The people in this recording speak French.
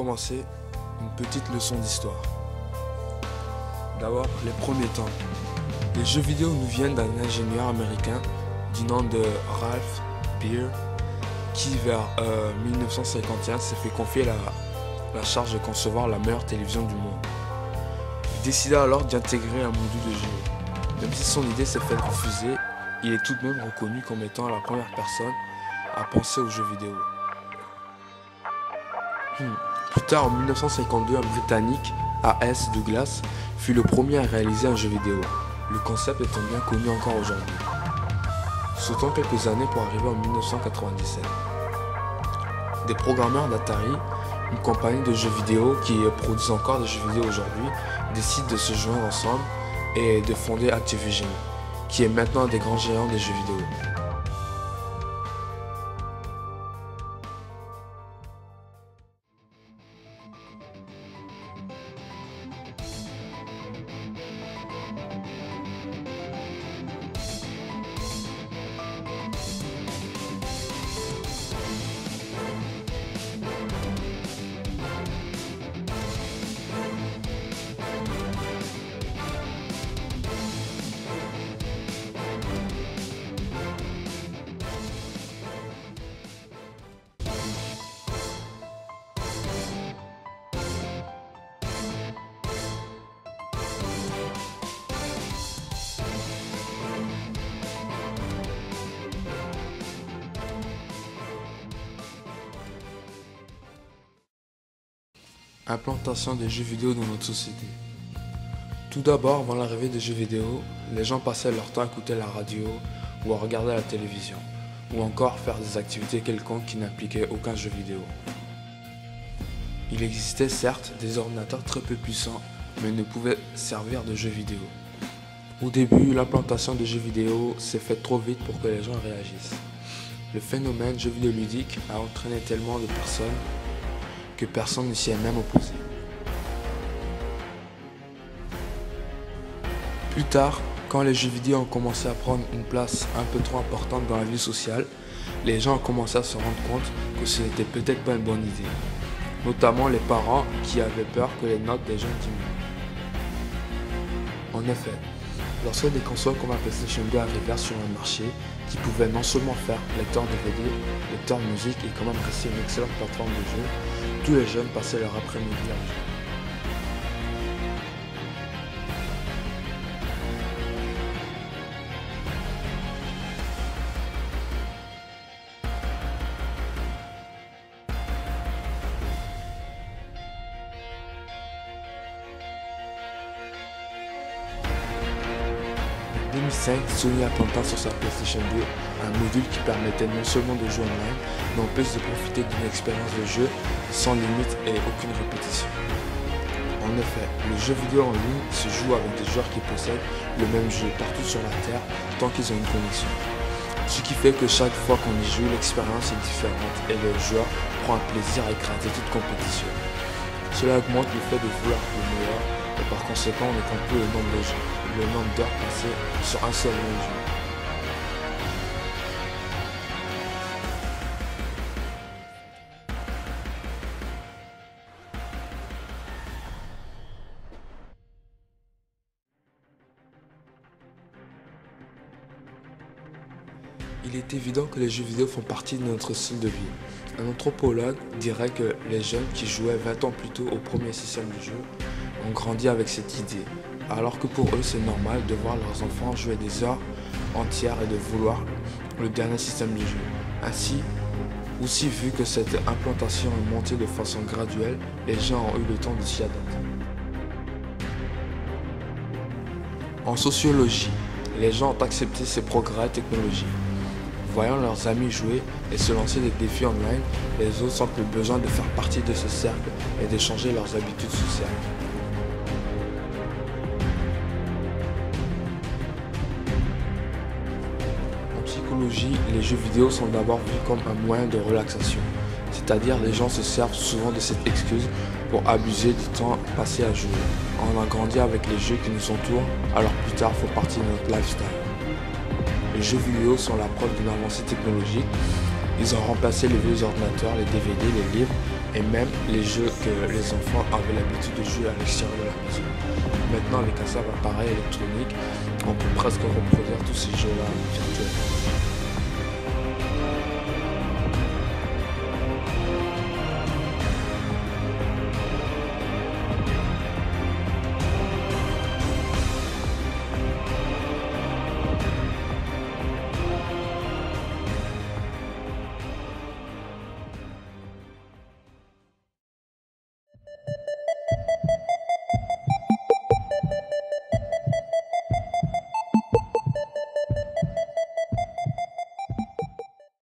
commencer, une petite leçon d'histoire. D'abord, les premiers temps. Les jeux vidéo nous viennent d'un ingénieur américain du nom de Ralph Baer qui, vers 1951, s'est fait confier la charge de concevoir la meilleure télévision du monde. Il décida alors d'y intégrer un module de jeu. Même si son idée s'est fait refuser, il est tout de même reconnu comme étant la première personne à penser aux jeux vidéo. Plus tard, en 1952, un Britannique, A.S. Douglas, fut le premier à réaliser un jeu vidéo, le concept étant bien connu encore aujourd'hui. Sautons quelques années pour arriver en 1997. Des programmeurs d'Atari, une compagnie de jeux vidéo qui produit encore des jeux vidéo aujourd'hui, décident de se joindre ensemble et de fonder Activision, qui est maintenant un des grands géants des jeux vidéo. Implantation des jeux vidéo dans notre société. Tout d'abord, avant l'arrivée des jeux vidéo, les gens passaient leur temps à écouter la radio ou à regarder la télévision, ou encore faire des activités quelconques qui n'impliquaient aucun jeu vidéo. Il existait certes des ordinateurs très peu puissants, mais ils ne pouvaient servir de jeux vidéo. Au début, l'implantation des jeux vidéo s'est faite trop vite pour que les gens réagissent. Le phénomène jeux vidéo ludique a entraîné tellement de personnes que personne ne s'y est même opposé. Plus tard, quand les jeux vidéo ont commencé à prendre une place un peu trop importante dans la vie sociale, les gens ont commencé à se rendre compte que ce n'était peut-être pas une bonne idée, notamment les parents qui avaient peur que les notes des jeunes diminuent. En effet, lorsque des consoles comme la PlayStation 2 arrivèrent sur le marché, qui pouvaient non seulement faire lecteur DVD, lecteur musique et quand même rester une excellente plateforme de jeu, tous les jeunes passaient leur après-midi à jouer. En 2005, Sony implanta sur sa PlayStation 2 un module qui permettait non seulement de jouer online, mais en plus de profiter d'une expérience de jeu sans limite et aucune répétition. En effet, le jeu vidéo en ligne se joue avec des joueurs qui possèdent le même jeu partout sur la Terre tant qu'ils ont une connexion. Ce qui fait que chaque fois qu'on y joue, l'expérience est différente et le joueur prend un plaisir à écraser toute compétition. Cela augmente le fait de vouloir le meilleur et par conséquent on ne compte plus le nombre d'heures passées sur un seul même jeu. Il est évident que les jeux vidéo font partie de notre style de vie. Un anthropologue dirait que les jeunes qui jouaient 20 ans plus tôt au premier système de jeu ont grandi avec cette idée, alors que pour eux c'est normal de voir leurs enfants jouer des heures entières et de vouloir le dernier système de jeu. Ainsi, aussi vu que cette implantation est montée de façon graduelle, les gens ont eu le temps de s'y adapter. En sociologie, les gens ont accepté ces progrès technologiques. Voyant leurs amis jouer et se lancer des défis online, les autres sentent le besoin de faire partie de ce cercle et de changer leurs habitudes sociales. En psychologie, les jeux vidéo sont d'abord vus comme un moyen de relaxation, c'est-à-dire les gens se servent souvent de cette excuse pour abuser du temps passé à jouer. On a grandi avec les jeux qui nous entourent, alors plus tard font partie de notre lifestyle. Les jeux vidéo sont la preuve d'une avancée technologique. Ils ont remplacé les vieux ordinateurs, les DVD, les livres et même les jeux que les enfants avaient l'habitude de jouer à l'extérieur de la maison. Maintenant, avec un appareil électronique, on peut presque reproduire tous ces jeux-là virtuels.